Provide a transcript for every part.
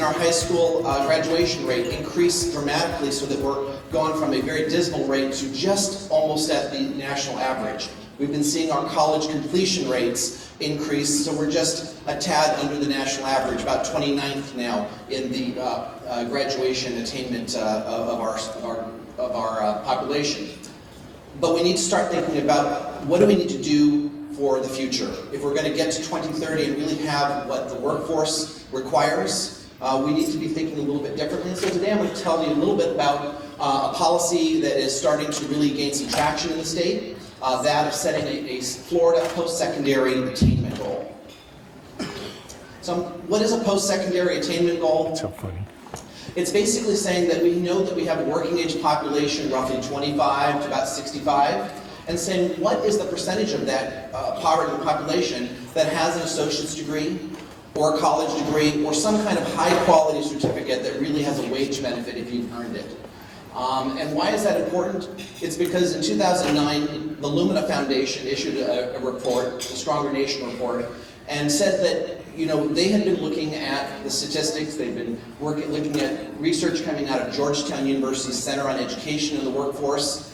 our high school graduation rate increase dramatically so that we're gone from a very dismal rate to just almost at the national average. We've been seeing our college completion rates increase, so we're just a tad under the national average, about 29th now in the graduation attainment of our population. But we need to start thinking about what do we need to do for the future. If we're going to get to 2030 and really have what the workforce requires, we need to be thinking a little bit differently. And so today I'm going to tell you a little bit about a policy that is starting to really gain some traction in the state, that of setting a Florida post-secondary attainment goal. So what is a post-secondary attainment goal? That's so funny. It's basically saying that we know that we have a working age population roughly 25 to about 65, and saying what is the percentage of that poverty population that has an associate's degree or a college degree or some kind of high quality certificate that really has a wage benefit if you've earned it. And why is that important? It's because in 2009, the Lumina Foundation issued a report, the Stronger Nation report, and said that they had been looking at the statistics. They've been looking at research coming out of Georgetown University's Center on Education and the Workforce.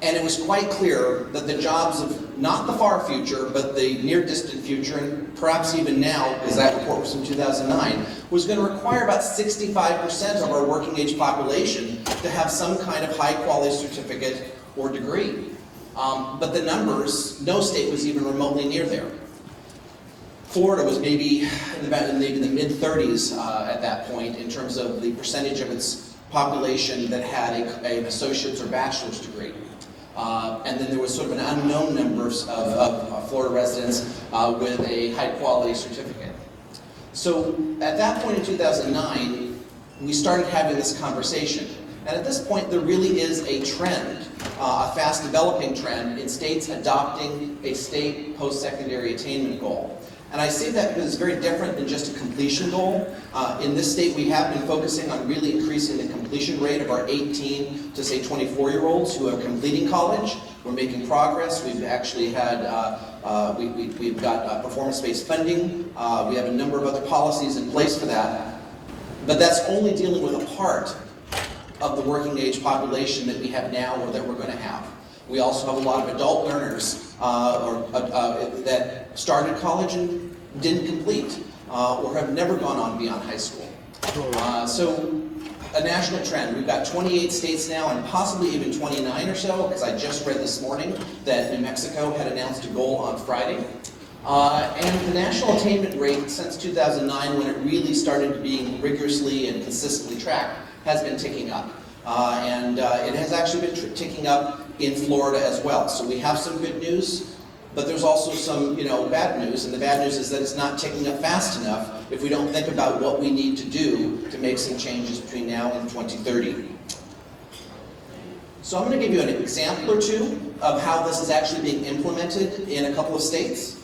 And it was quite clear that the jobs of not the far future, but the near distant future, and perhaps even now, because that report was from 2009, was going to require about 65% of our working age population to have some kind of high quality certificate or degree. But the numbers, no state was even remotely near there. Florida was maybe in the mid-30s at that point in terms of the percentage of its population that had an associate's or bachelor's degree. And then there was sort of an unknown number of Florida residents with a high-quality certificate. So at that point in 2009, we started having this conversation. And at this point, there really is a trend, a fast-developing trend, in states adopting a state post-secondary attainment goal. And I say that because it's very different than just a completion goal. In this state, we have been focusing on really increasing the completion rate of our 18 to say 24-year-olds who are completing college. We're making progress. We've actually had, we've got performance-based funding. We have a number of other policies in place for that. But that's only dealing with a part of the working age population that we have now or that we're going to have. We also have a lot of adult learners that started college and didn't complete or have never gone on beyond high school. So a national trend. We've got 28 states now and possibly even 29 or so, because I just read this morning that New Mexico had announced a goal on Friday. And the national attainment rate since 2009, when it really started being rigorously and consistently tracked, has been ticking up. And it has actually been ticking up in Florida as well. So we have some good news, but there's also some bad news. And the bad news is that it's not ticking up fast enough if we don't think about what we need to do to make some changes between now and 2030. So I'm going to give you an example or two of how this is actually being implemented in a couple of states.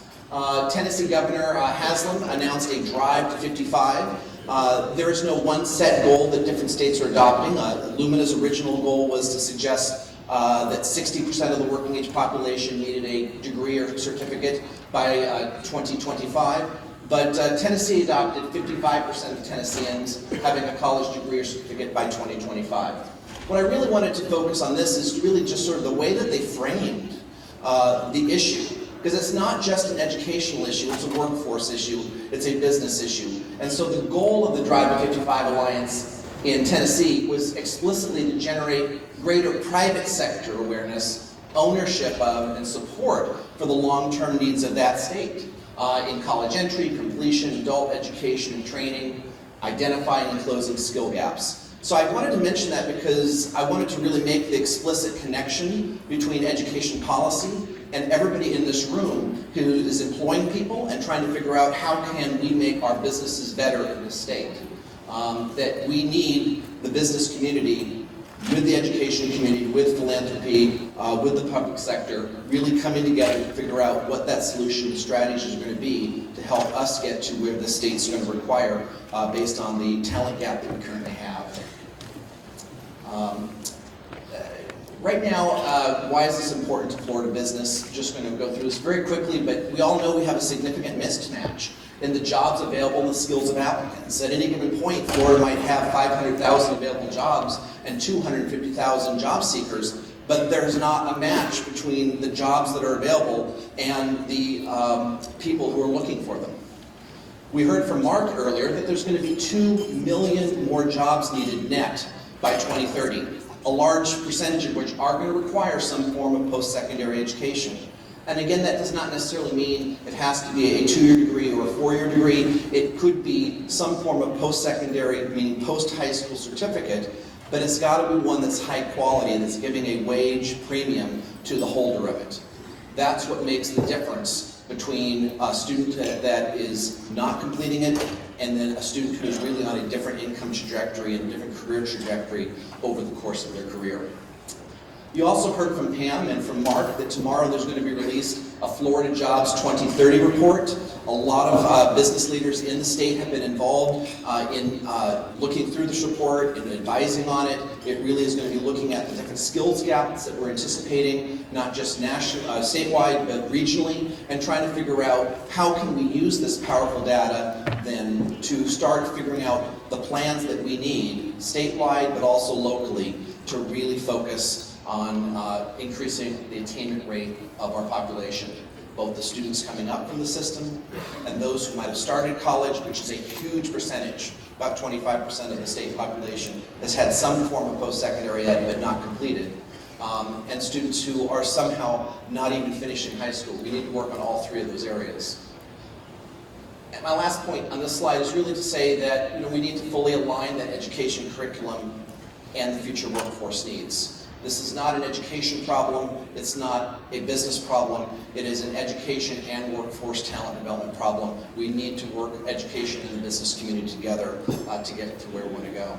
Tennessee Governor Haslam announced a drive to 55. There is no one set goal that different states are adopting. Lumina's original goal was to suggest that 60% of the working age population needed a degree or certificate by 2025. But Tennessee adopted 55% of Tennesseans having a college degree or certificate by 2025. What I really wanted to focus on this is really just sort of the way that they framed the issue. Because it's not just an educational issue, it's a workforce issue, it's a business issue. And so the goal of the Drive to 55 Alliance in Tennessee was explicitly to generate greater private sector awareness, ownership of, and support for the long-term needs of that state in college entry, completion, adult education and training, identifying and closing skill gaps. So I wanted to mention that because I wanted to really make the explicit connection between education policy and everybody in this room who is employing people and trying to figure out how can we make our businesses better in this state. That we need the business community with the education community, with philanthropy, with the public sector, really coming together to figure out what that solution and strategy is going to be to help us get to where the state's going to require based on the talent gap that we currently have. Right now, why is this important to Florida business? Just going to go through this very quickly, but we all know we have a significant mismatch in the jobs available and the skills of applicants. At any given point, Florida might have 500,000 available jobs and 250,000 job seekers, but there's not a match between the jobs that are available and the people who are looking for them. We heard from Mark earlier that there's going to be 2 million more jobs needed net by 2030, a large percentage of which are going to require some form of post-secondary education. And again, that does not necessarily mean it has to be a 2-year degree or a 4-year degree. It could be some form of post-secondary, meaning post-high school certificate, but it's got to be one that's high quality and that's giving a wage premium to the holder of it. That's what makes the difference between a student that is not completing it and then a student who is really on a different income trajectory and a different career trajectory over the course of their career. You also heard from Pam and from Mark that tomorrow there's going to be released a Florida Jobs 2030 report. A lot of business leaders in the state have been involved in looking through this report and advising on it. It really is going to be looking at the different skills gaps that we're anticipating, not just statewide, but regionally, and trying to figure out how can we use this powerful data then to start figuring out the plans that we need, statewide, but also locally, to really focus on increasing the attainment rate of our population, both the students coming up from the system and those who might have started college, which is a huge percentage, about 25% of the state population has had some form of post-secondary ed but not completed, and students who are somehow not even finishing high school. We need to work on all 3 of those areas. And my last point on this slide is really to say that we need to fully align that education curriculum and the future workforce needs. This is not an education problem, it's not a business problem, it is an education and workforce talent development problem. We need to work education and the business community together to get to where we want to go.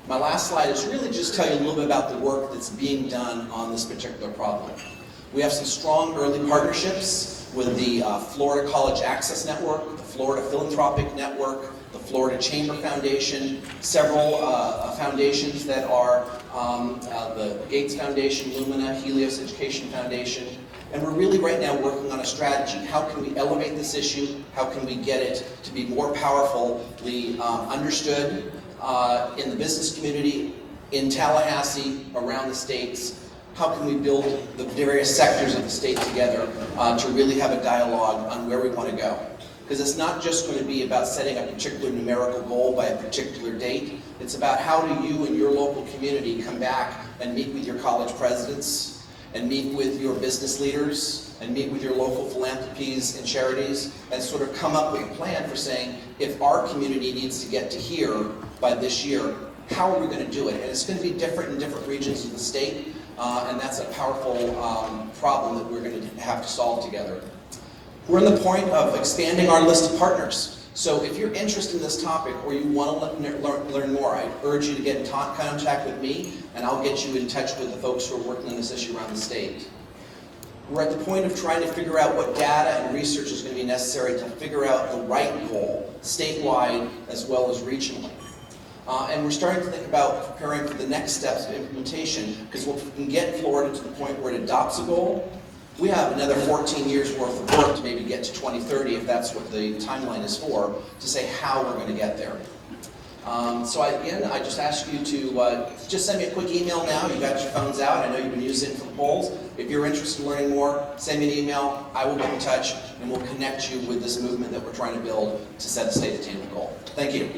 My last slide is really just tell you a little bit about the work that's being done on this particular problem. We have some strong early partnerships with the Florida College Access Network, the Florida Philanthropic Network, the Florida Chamber Foundation, several foundations that are the Gates Foundation, Lumina, Helios Education Foundation, and we're really right now working on a strategy. How can we elevate this issue? How can we get it to be more powerfully understood in the business community, in Tallahassee, around the states? How can we build the various sectors of the state together to really have a dialogue on where we want to go? Because it's not just going to be about setting a particular numerical goal by a particular date. It's about how do you and your local community come back and meet with your college presidents, and meet with your business leaders, and meet with your local philanthropies and charities, and sort of come up with a plan for saying, if our community needs to get to here by this year, how are we going to do it? And it's going to be different in different regions of the state, and that's a powerful problem that we're going to have to solve together. We're in the point of expanding our list of partners. So if you're interested in this topic or you want to learn more, I urge you to get in contact with me, and I'll get you in touch with the folks who are working on this issue around the state. We're at the point of trying to figure out what data and research is going to be necessary to figure out the right goal, statewide as well as regionally. And we're starting to think about preparing for the next steps of implementation, because if we can get Florida to the point where it adopts a goal, we have another 14 years worth of work to maybe get to 2030, if that's what the timeline is for, to say how we're going to get there. Again, I just ask you to just send me a quick email now. You got your phones out. I know you've been using it for polls. If you're interested in learning more, send me an email. I will get in touch, and we'll connect you with this movement that we're trying to build to set a state attainment goal. Thank you.